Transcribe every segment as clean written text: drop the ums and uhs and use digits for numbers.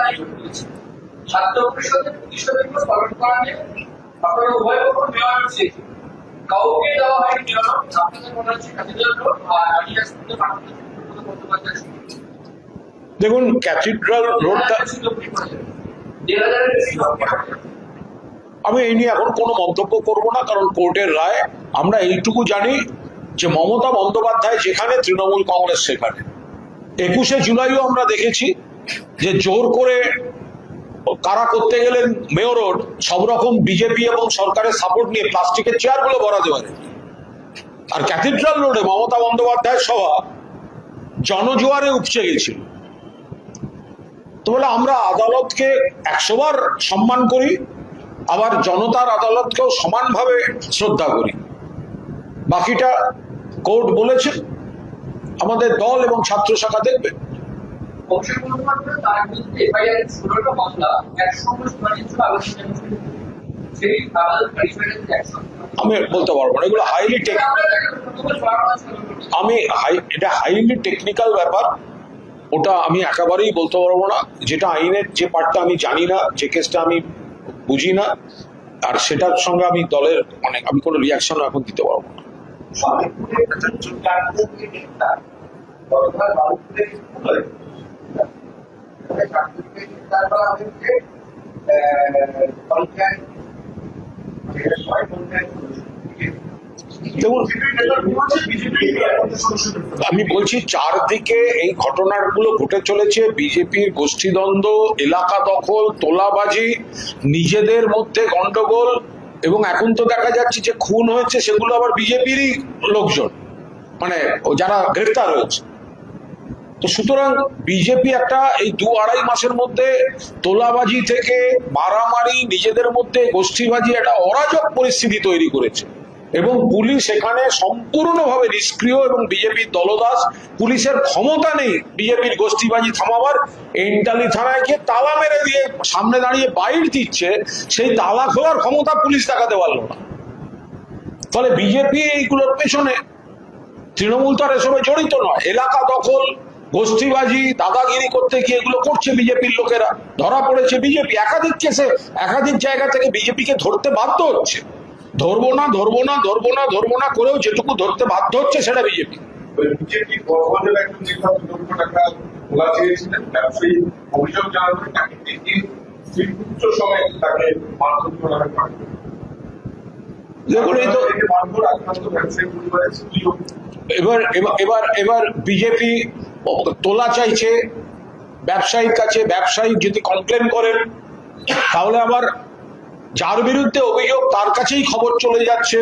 তাই বলেছি ছাত্র পরিষদের প্রতিষ্ঠা দিবস পালন করা নিয়ে আপনারা উভয় পক্ষ নেওয়া হয়েছে, কাউকে দেওয়া হয়নি নিয়ম। আপনাদের মনে হচ্ছে ক্যাথিড্রাল রোড আর আলিয়া স্কুলে বন্দ্যোপাধ্যায়। দেখুন, ক্যাথিড্রাল রোডটা আমি এই নিয়ে এখন কোনো মন্তব্য করব না, কারণ কোর্টের রায়। আমরা এইটুকু জানি যে মমতা বন্দ্যোপাধ্যায় যেখানে, তৃণমূল কংগ্রেস সেখানে। 21শে জুলাইও আমরা দেখেছি যে জোর করে কারা করতে গেলেন মেয়র রোড, সব রকম বিজেপি এবং সরকারের সাপোর্ট নিয়ে প্লাস্টিকের চেয়ারগুলো বরাতে পারে। আর ক্যাথিড্রাল রোডে মমতা বন্দ্যোপাধ্যায়ের সভা জনজোয়ারে উপচে গেছিল। তো বলে আমরা আদালতকে 100 বার সম্মান করি, আবার জনতার আদালতকেও সমানভাবে শ্রদ্ধা করি। বাকিটা কোর্ট বলেছে, আমাদের দল এবং ছাত্র শাখা দেখবে। আমি বলতে পারবো না, এগুলো এটা হাইলি টেকনিক্যাল ব্যাপার, ওটা আমি একেবারেই বলতে পারবো না। যেটা আইনের যে পার্টটা আমি জানি না, যে কেসটা আমি বুঝি না, আর সেটার সঙ্গে আমি দলের আমি কোনো রিয়াকশনও এখন দিতে পারবো না। দেখুন, আমি বলছি চারদিকে এই ঘটনাগুলো ঘটে চলেছে। বিজেপির গোষ্ঠীদ্বন্দ্ব, এলাকা দখল, তোলাবাজি, নিজেদের মধ্যে গন্ডগোল, এবং এখন তো দেখা যাচ্ছে যে খুন হয়েছে সেগুলো আবার বিজেপিরই লোকজন, মানে যারা গ্রেফতার হয়েছে। তো সুতরাং বিজেপি একটা এই 2-2.5 মাসের মধ্যে তোলাবাজি থেকে মারামারি, নিজেদের মধ্যে গোষ্ঠীবাজি, একটা অরাজক পরিস্থিতি তৈরি করেছে। এবং পুলিশ এখানে সম্পূর্ণভাবে নিষ্ক্রিয় এবং বিজেপির দলদাস। পুলিশের ক্ষমতা নেই বিজেপির গোষ্ঠীবাজি থামাবার। এন্টালি থানায় গিয়ে তালা মেরে দিয়ে সামনে দাঁড়িয়ে বাইর দিচ্ছে, সেই তালা খোলার ক্ষমতা পুলিশ দেখাতে পারলো না। ফলে বিজেপি এইগুলোর পেছনে, তৃণমূল তো আর এসবে জড়িত নয়। এলাকা দখল, গোষ্ঠীবাজি, দাদাগিরি করতে গিয়ে এগুলো করছে বিজেপির লোকেরা, ধরা পড়েছে বিজেপি। একাধিক কেসে একাধিক জায়গা থেকে বিজেপিকে ধরতে বাধ্য হচ্ছে। ধরবো না করেও যেটুকু ধরতে বাধ্য হচ্ছে সেটা বিজেপি। দেখুন, এই তো এবার বিজেপি তোলা চাইছে ব্যবসায়ীর কাছে। ব্যবসায়ী যদি কমপ্লেন করেন, তাহলে আবার যার বিরুদ্ধে অভিযোগ তার কাছেই খবর চলে যাচ্ছে।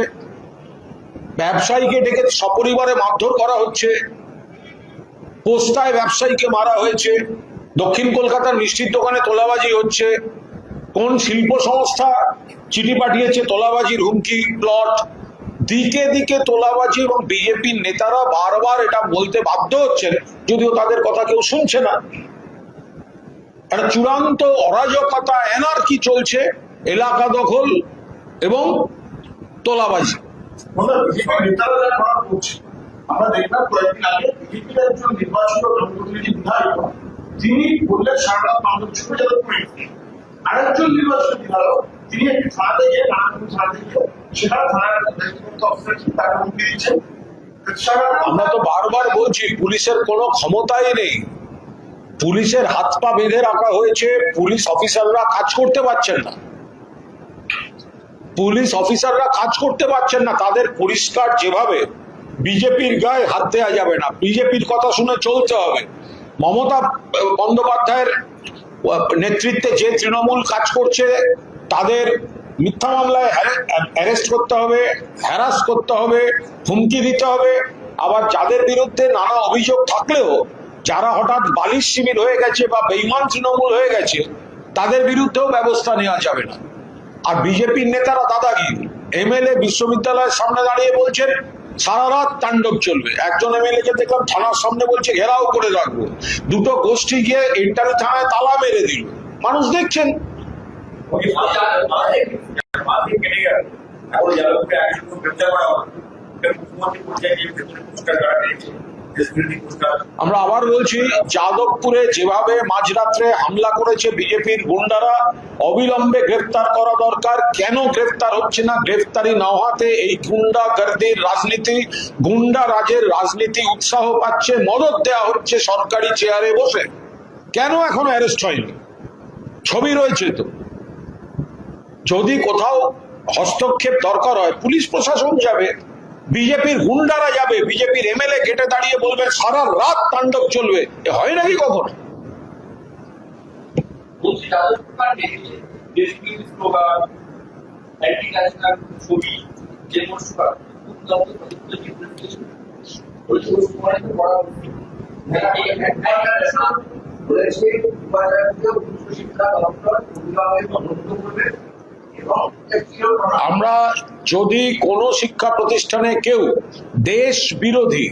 ব্যবসায়ীকে ডেকে সপরিবারে মারধর করা হচ্ছে। পোস্তায় ব্যবসায়ীকে মারা হয়েছে। দক্ষিণ কলকাতার মিষ্টির দোকানে তোলাবাজি হচ্ছে। কোন শিল্প সংস্থা চিঠি পাঠিয়েছে তোলাবাজির হুমকি, প্লট, দিকে দিকে তোলাবাজি। এবং বিজেপির নেতারা বারবার এটা বলতে বাধ্য হচ্ছেন, যদিও তাদের কথা কেউ শুনছে না। একটা চূড়ান্ত অরাজকতা, এনার্কি চলছে, এলাকা দখল এবং তোলাবাজি। আমরা দেখলাম কয়েকদিন আগে বিজেপির একজন নির্বাচিত জনপ্রতিনিধি বিধায়ক, তিনি বললেন সারা রাত মানব ছুটে যাবে পুলিশ। আরেকজন নির্বাচিত বিধায়ক, তিনি একটি থানাতে গিয়ে সেখানে থানার দায়িত্বপ্রাপ্ত অফিসার তাকে হুমকি দিচ্ছেন। আমরা তো বারবার বলছি, পুলিশের কোনো ক্ষমতাই নেই। পুলিশের হাত পা বেঁধে রাখা হয়েছে। পুলিশ অফিসাররা কাজ করতে পারছেন না। তাদের পরিষ্কার যেভাবে বিজেপির গায়ে হাত দেওয়া যাবে না, বিজেপির কথা শুনে চলতে হবে। মমতা বন্দ্যোপাধ্যায়ের নেতৃত্বে যে তৃণমূল কাজ করছে, তাদের মিথ্যা মামলায় অ্যারেস্ট করতে হবে, হ্যারাস করতে হবে, হুমকি দিতে হবে। আবার যাদের বিরুদ্ধে নানা অভিযোগ থাকলেও, যারা হঠাৎ বালিশ শিবির হয়ে গেছে বা বেঈমান তৃণমূল হয়ে গেছে, তাদের বিরুদ্ধেও ব্যবস্থা নেওয়া যাবে না। আর বিজেপির নেতারা দাদাগিরি। এমএলএ বিশ্ববিদ্যালয়ের সামনে দাঁড়িয়ে বলছেন সারা রাত তাণ্ডব চলবে। একজন এমএলএ কে দেখলাম থানার সামনে বলছে ঘেরাও করে রাখবো। দুটো গোষ্ঠী গিয়ে ইন্টারি থানায় তালা মেরে দিল, মানুষ দেখছেন। আমরা আবার বলছি, যাদবপুরে যেভাবে মাঝরাত্রে হামলা করেছে বিজেপির গুন্ডারা, অবিলম্বে গ্রেফতার করা দরকার। কেন গ্রেফতার হচ্ছে না? গ্রেফতারি না হওয়াতে এই গুন্ডা গর্দির রাজনীতি, গুন্ডা রাজের রাজনীতি উৎসাহ পাচ্ছে, মদত দেওয়া হচ্ছে সরকারি চেয়ারে বসে। কেন এখনো অ্যারেস্ট হয়নি? ছবি রয়েছে তো। যদি কোথাও হস্তক্ষেপ দরকার হয় পুলিশ প্রশাসন যাবে, বিজেপির গুন্ডারা যাবে, বিজেপির এমএলএ গেটে দাঁড়িয়ে বলবে সারা রাত তাণ্ডব চলবে। এ হয় নাকি কখনো? বলছি যাদবপুর দেশবিরোধী স্লোগান, অ্যান্টি ন্যাশনাল ছবি, যে পরিষ্কার আমরা যদি কোনো শিক্ষা প্রতিষ্ঠানে কেউ দেশ বিরোধী,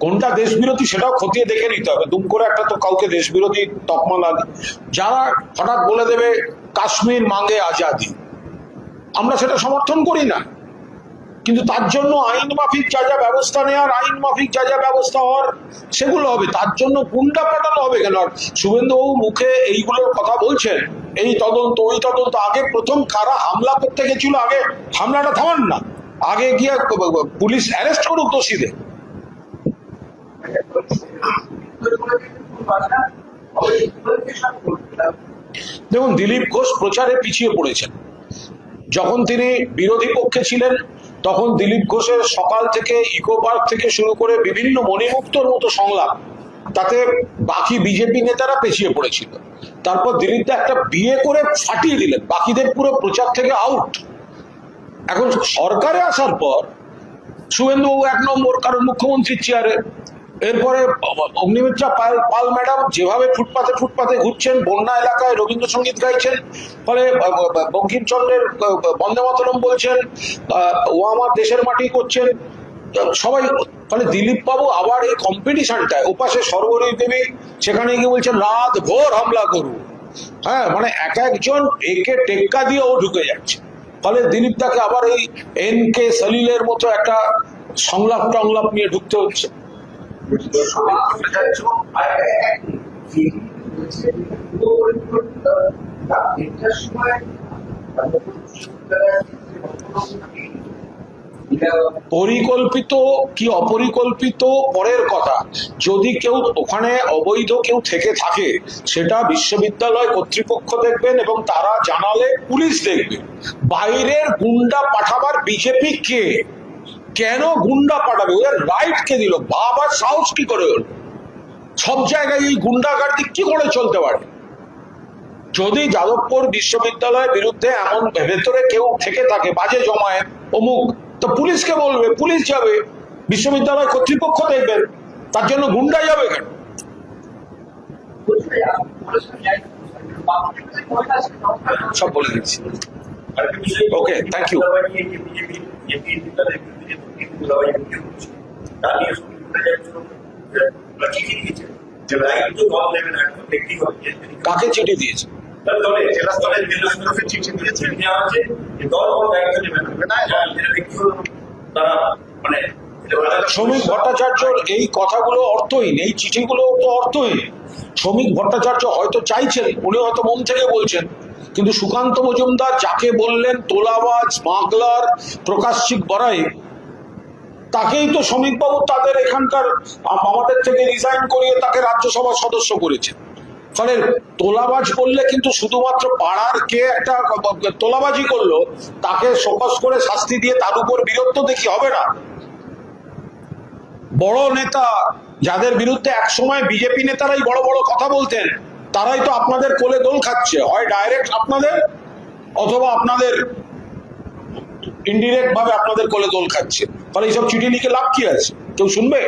কোনটা দেশ বিরোধী সেটাও খতিয়ে দেখে নিতে হবে। দুম করে একটা তো কাউকে দেশ বিরোধী তকমা লাগে, যারা হঠাৎ বলে দেবে কাশ্মীর মাঙ্গে আজাদি, আমরা সেটা সমর্থন করি না। কিন্তু তার জন্য আইন মাফিক যা যা ব্যবস্থা নেওয়ার, আইন মাফিক যা যা ব্যবস্থা হওয়ার সেগুলো হবে। তার জন্য গুন্ডা পাঠানো হবে কেন? আর শুভেন্দুবাবু মুখে এইগুলোর কথা বলছেন, এই তদন্ত ওই তদন্ত। আগে প্রথম কারা হামলা করতে গেছিল, আগে হামলাটা থামান না, আগে গিয়ে পুলিশ অ্যারেস্ট করুক দোষীদের। দেখুন, দিলীপ ঘোষ প্রচারে পিছিয়ে পড়েছেন। যখন তিনি বিরোধী পক্ষে ছিলেন তখন দিলীপ ঘোষের সকাল থেকে ইকো পার্ক থেকে শুরু করে বিভিন্ন মণিমুক্তর মতো সংলাপ, তাতে বাকি বিজেপি নেতারা পেছিয়ে পড়েছিল। তারপর দিলীপদা একটা বিয়ে করে ফাটিয়ে দিলেন, বাকিদের পুরো প্রচার থেকে আউট। এখন সরকারে আসার পর শুভেন্দুবাবু 1 নম্বর, কারণ মুখ্যমন্ত্রীর চেয়ারে। এরপরে অগ্নিমিত্রা পাল ম্যাডাম যেভাবে ফুটপাতে ফুটপাতে ঘুরছেন, বন্যা এলাকায় রবীন্দ্রসঙ্গীত গাইছেন, ফলে বঙ্কিমচন্দ্রের বন্দে মাতরম বলছেন, ও আমার দেশের মাটি করছেন সবাই। ফলে দিলীপ বাবু আবার এই কম্পিটিশনটায়, ওপাশে সর্বরী দেবী সেখানে গিয়ে বলছেন রাত ভোর হামলা করুন। হ্যাঁ, মানে এক একজন একে টেক্কা দিয়ে ও ঢুকে যাচ্ছে। ফলে দিলীপ দাকে আবার এই NK সলিলের মতো একটা সংলাপ টংলাপ নিয়ে ঢুকতে হচ্ছে। পরিকল্পিত কি অপরিকল্পিত পরের কথা। যদি কেউ ওখানে অবৈধ কেউ থেকে থাকে, সেটা বিশ্ববিদ্যালয় কর্তৃপক্ষ দেখবেন এবং তারা জানালে পুলিশ দেখবে। বাইরের গুন্ডা পাঠাবার বিজেপি কে? কেন গুন্ডা পাঠাবে? ওদের রাইট কে দিল? বাবার সাহস কি করে হলো? সব জায়গায় এই গুন্ডাগার্দি কি করে চলতে পারে? যদি যাদবপুর বিশ্ববিদ্যালয়ের বিরুদ্ধে এমন ভেতরে কেউ থেকে থাকে, বাজে জমায়েত অমুক, তো পুলিশকে বলবে, পুলিশ যাবে, বিশ্ববিদ্যালয় কর্তৃপক্ষ দেখবেন। তার জন্য গুন্ডা যাবে কেন? সব বলে দিচ্ছি। ওকে, থ্যাংক ইউ। কাকে চিঠি দিয়েছে? শ্রমিক ভট্টাচার্যর এই কথাগুলো অর্থহীন, এই চিঠিগুলো তো অর্থহীন। শ্রমিক ভট্টাচার্য হয়তো চাইছেন, উনি হয়তো মন থেকে বলছেন, কিন্তু সুকান্ত মজুমদার যাকে বললেন তোলাবাজ, স্মাগলার, প্রকাশ্যিক বড়াই, তাকেই তো শ্রমিকবাবু তাদের এখানকার আমাদের থেকে রিজাইন করিয়ে তাকে রাজ্যসভার সদস্য করেছে। ফলে তোলাবাজ বললে কিন্তু শুধুমাত্র পাড়ার কে একটা তোলাবাজি করলো তাকে শোকজ করে শাস্তি দিয়ে তার উপর বীরত্ব দেখি হবে না। বড় নেতা যাদের বিরুদ্ধে একসময় বিজেপি নেতারাই বড় বড় কথা বলতেন, তারাই তো আপনাদের কোলে দোল খাচ্ছে, হয় ডাইরেক্ট আপনাদের অথবা আপনাদের ইনডিরেক্ট ভাবে আপনাদের কোলে দোল খাচ্ছে। ফলে এইসব চিঠি লিখে লাভ কি আছে? কেউ শুনবে?